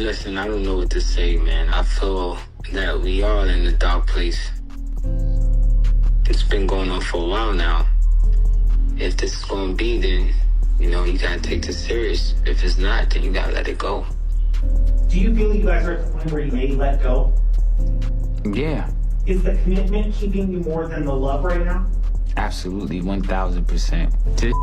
Listen, I don't know what to say, man. I feel that we are in a dark place. It's been going on for a while now. If this is going to be, then, you got to take this serious. If it's not, then you got to let it go. Do you feel you guys are at the point where you may let go? Yeah, Is the commitment keeping you more than the love right now? absolutely, 1000%. This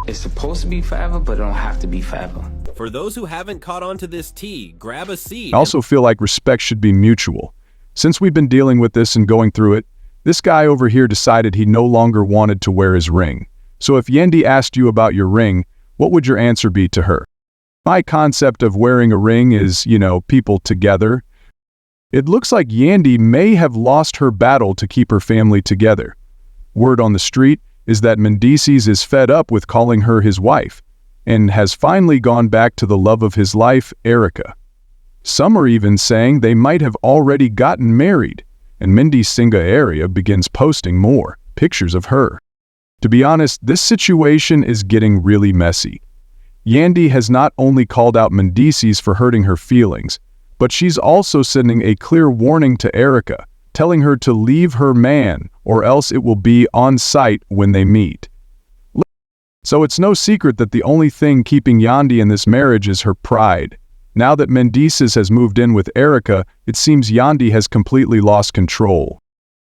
is supposed to be forever, but it don't have to be forever. For those who haven't caught on to this tea, grab a seat. I also feel like respect should be mutual. Since we've been dealing with this and going through it, this guy over here decided he no longer wanted to wear his ring. So if Yandy asked you about your ring, what would your answer be to her? My concept of wearing a ring is, people together. It looks like Yandy may have lost her battle to keep her family together. Word on the street is that Mendeecees is fed up with calling her his wife and has finally gone back to the love of his life, Erica. Some are even saying they might have already gotten married, and Mendeecees area begins posting more pictures of her. To be honest, this situation is getting really messy. Yandy has not only called out Mendeecees for hurting her feelings, but she's also sending a clear warning to Erica, telling her to leave her man or else it will be on sight when they meet. So it's no secret that the only thing keeping Yandy in this marriage is her pride. Now that Mendeecees has moved in with Erica, it seems Yandy has completely lost control.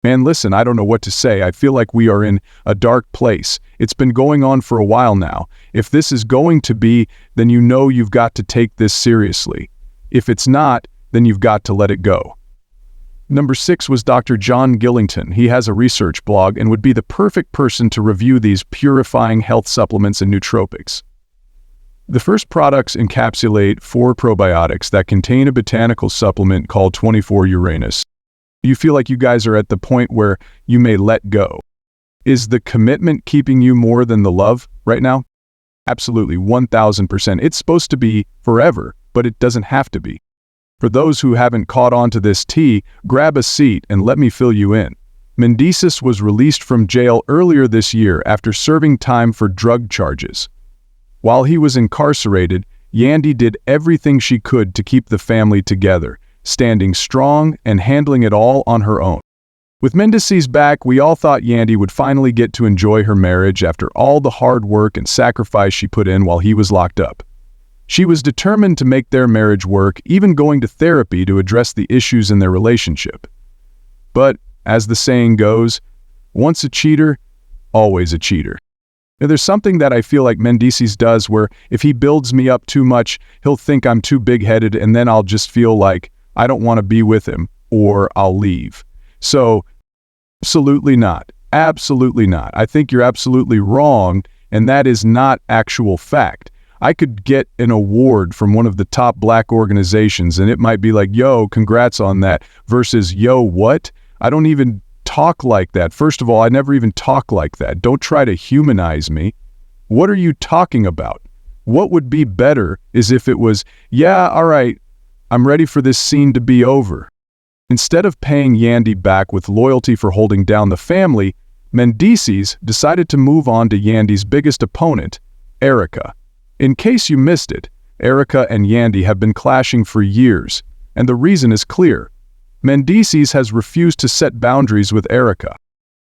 Man, listen, I don't know what to say. I feel like we are in a dark place. It's been going on for a while now. If this is going to be, then you've got to take this seriously. If it's not, then you've got to let it go. Number 6 was Dr. John Gillington. He has a research blog and would be the perfect person to review these purifying health supplements and nootropics. The first products encapsulate 4 probiotics that contain a botanical supplement called 24 Uranus. You feel like you guys are at the point where you may let go. Is the commitment keeping you more than the love right now? Absolutely, 1000%. It's supposed to be forever, but it doesn't have to be. For those who haven't caught on to this tea, grab a seat and let me fill you in. Mendeecees was released from jail earlier this year after serving time for drug charges. While he was incarcerated, Yandy did everything she could to keep the family together, standing strong and handling it all on her own. With Mendeecees back, we all thought Yandy would finally get to enjoy her marriage after all the hard work and sacrifice she put in while he was locked up. She was determined to make their marriage work, even going to therapy to address the issues in their relationship. But, as the saying goes, once a cheater, always a cheater. Now, there's something that I feel like Mendeecees does where if he builds me up too much, he'll think I'm too big-headed and then I'll just feel like I don't want to be with him or I'll leave. So, absolutely not. Absolutely not. I think you're absolutely wrong, and that is not actual fact. I could get an award from one of the top black organizations and it might be like, yo, congrats on that, versus, yo, what? I don't even talk like that. First of all, I never even talk like that. Don't try to humanize me. What are you talking about? What would be better is if it was, yeah, all right, I'm ready for this scene to be over. Instead of paying Yandy back with loyalty for holding down the family, Mendeecees decided to move on to Yandy's biggest opponent, Erica. In case you missed it, Erica and Yandy have been clashing for years, and the reason is clear. Mendeecees has refused to set boundaries with Erica.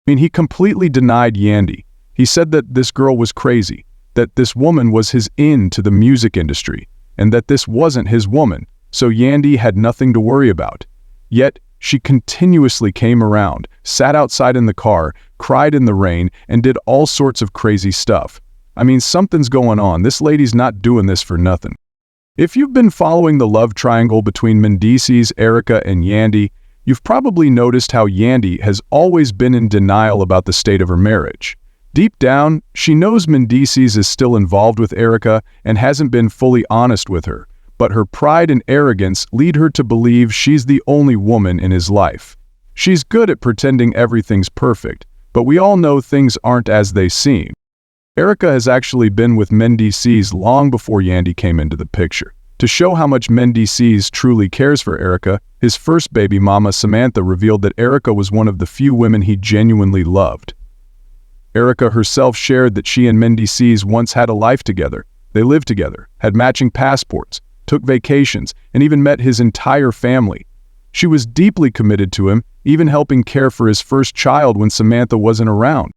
He completely denied Yandy. He said that this girl was crazy, that this woman was his in to the music industry, and that this wasn't his woman, so Yandy had nothing to worry about. Yet, she continuously came around, sat outside in the car, cried in the rain, and did all sorts of crazy stuff. Something's going on. This lady's not doing this for nothing. If you've been following the love triangle between Mendeecees, Erica, and Yandy, you've probably noticed how Yandy has always been in denial about the state of her marriage. Deep down, she knows Mendeecees is still involved with Erica and hasn't been fully honest with her, but her pride and arrogance lead her to believe she's the only woman in his life. She's good at pretending everything's perfect, but we all know things aren't as they seem. Erica has actually been with Mendeecees long before Yandy came into the picture. To show how much Mendeecees truly cares for Erica, his first baby mama Samantha revealed that Erica was one of the few women he genuinely loved. Erica herself shared that she and Mendeecees once had a life together. They lived together, had matching passports, took vacations, and even met his entire family. She was deeply committed to him, even helping care for his first child when Samantha wasn't around.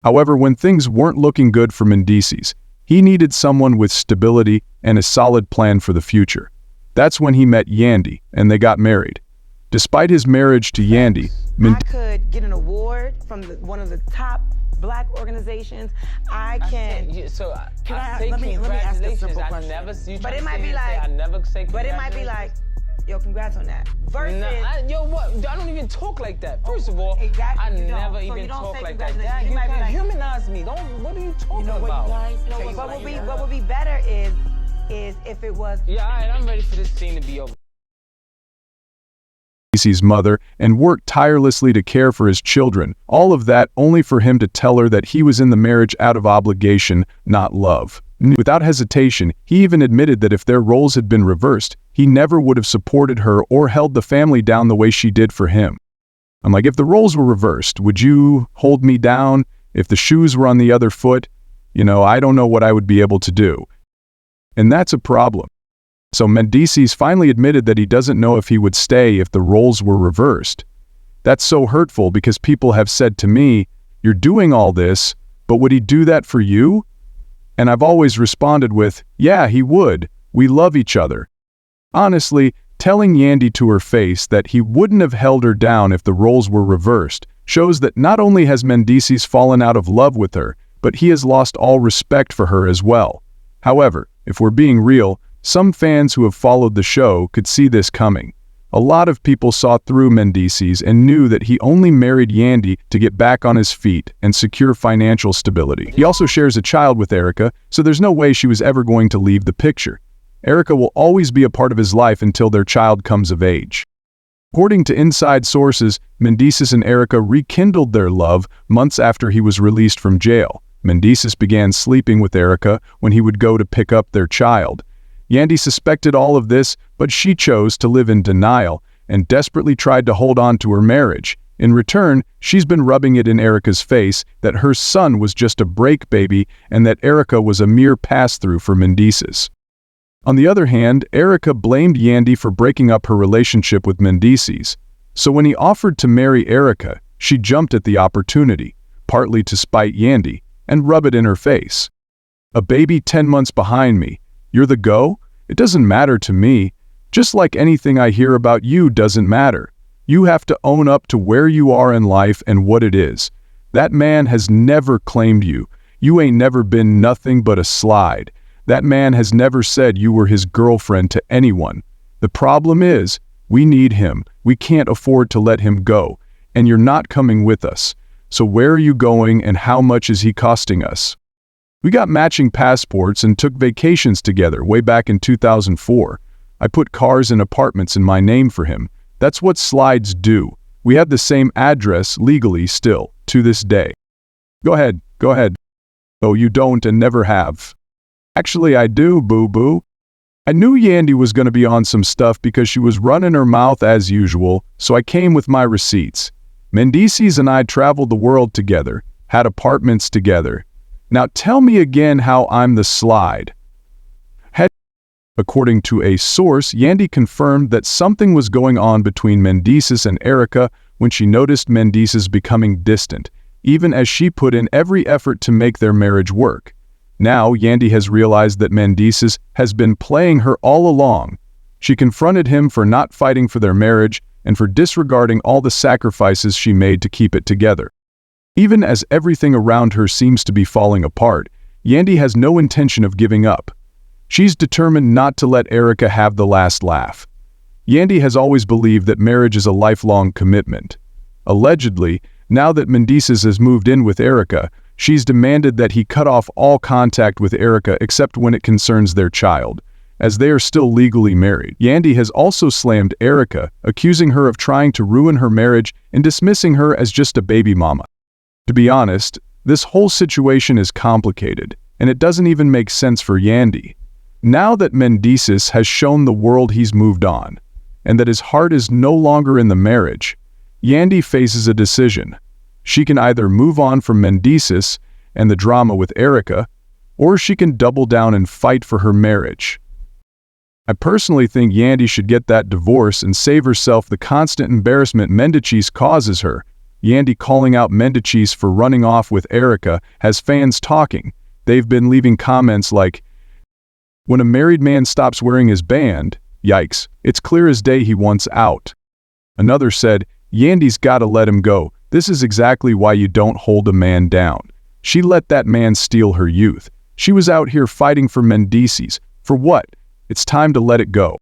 However, when things weren't looking good for Mendeecees, he needed someone with stability and a solid plan for the future. That's when he met Yandy, and they got married. Despite his marriage to Yandy, I could get an award from one of the top Black organizations. I can. Let me ask a simple question. But it might be like, yo, congrats on that. Versus, yo, what? I don't even talk like that. First of all, exactly, I you never don't. So even you don't talk say like that. congratulations. You You might be can't like- humanize me. What are you talking you know what, about? you guys? What would be better is if it was. Yeah, all right, I'm ready for this scene to be over. Mendeecees' mother and worked tirelessly to care for his children, all of that only for him to tell her that he was in the marriage out of obligation, not love. Without hesitation, he even admitted that if their roles had been reversed, he never would have supported her or held the family down the way she did for him. I'm like, if the roles were reversed, would you hold me down? If the shoes were on the other foot, I don't know what I would be able to do. And that's a problem. So Mendeecees finally admitted that he doesn't know if he would stay if the roles were reversed. That's so hurtful because people have said to me, you're doing all this, but would he do that for you? And I've always responded with, yeah, he would. We love each other. Honestly, telling Yandy to her face that he wouldn't have held her down if the roles were reversed shows that not only has Mendeecees fallen out of love with her, but he has lost all respect for her as well. However, if we're being real, some fans who have followed the show could see this coming. A lot of people saw through Mendeecees and knew that he only married Yandy to get back on his feet and secure financial stability. He also shares a child with Erica, so there's no way she was ever going to leave the picture. Erica will always be a part of his life until their child comes of age. According to inside sources, Mendeecees and Erica rekindled their love months after he was released from jail. Mendeecees began sleeping with Erica when he would go to pick up their child. Yandy suspected all of this, but she chose to live in denial and desperately tried to hold on to her marriage. In return, she's been rubbing it in Erica's face that her son was just a break baby and that Erica was a mere pass-through for Mendeecees. On the other hand, Erica blamed Yandy for breaking up her relationship with Mendeecees. So when he offered to marry Erica, she jumped at the opportunity, partly to spite Yandy, and rub it in her face. A baby 10 months behind me. You're the go? It doesn't matter to me. Just like anything I hear about you doesn't matter. You have to own up to where you are in life and what it is. That man has never claimed you. You ain't never been nothing but a slide. That man has never said you were his girlfriend to anyone. The problem is, we need him. We can't afford to let him go. And you're not coming with us. So where are you going and how much is he costing us? We got matching passports and took vacations together way back in 2004. I put cars and apartments in my name for him. That's what slides do. We have the same address legally still, to this day. Go ahead. Oh, you don't and never have. Actually, I do, boo-boo. I knew Yandy was going to be on some stuff because she was running her mouth as usual, so I came with my receipts. Mendeecees and I traveled the world together, had apartments together. Now tell me again how I'm the slide. According to a source, Yandy confirmed that something was going on between Mendeecees and Erica when she noticed Mendeecees becoming distant, even as she put in every effort to make their marriage work. Now Yandy has realized that Mendeecees has been playing her all along. She confronted him for not fighting for their marriage and for disregarding all the sacrifices she made to keep it together. Even as everything around her seems to be falling apart, Yandy has no intention of giving up. She's determined not to let Erica have the last laugh. Yandy has always believed that marriage is a lifelong commitment. Allegedly, now that Mendeecees has moved in with Erica, she's demanded that he cut off all contact with Erica except when it concerns their child, as they are still legally married. Yandy has also slammed Erica, accusing her of trying to ruin her marriage and dismissing her as just a baby mama. To be honest, this whole situation is complicated, and it doesn't even make sense for Yandy. Now that Mendeecees has shown the world he's moved on, and that his heart is no longer in the marriage, Yandy faces a decision. She can either move on from Mendeecees and the drama with Erica, or she can double down and fight for her marriage. I personally think Yandy should get that divorce and save herself the constant embarrassment Mendeecees causes her. Yandy calling out Mendeecees for running off with Erica has fans talking. They've been leaving comments like, "When a married man stops wearing his band, yikes, it's clear as day he wants out." Another said, "Yandy's gotta let him go. This is exactly why you don't hold a man down. She let that man steal her youth. She was out here fighting for Mendeecees. For what? It's time to let it go."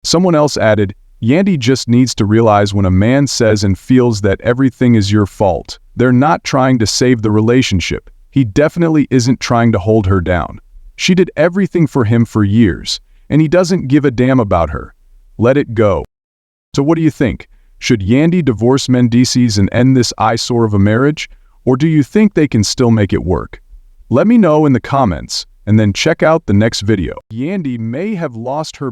Someone else added, "Yandy just needs to realize when a man says and feels that everything is your fault, they're not trying to save the relationship. He definitely isn't trying to hold her down. She did everything for him for years, and he doesn't give a damn about her. Let it go." So what do you think? Should Yandy divorce Mendeecees and end this eyesore of a marriage? Or do you think they can still make it work? Let me know in the comments, and then check out the next video. Yandy may have lost her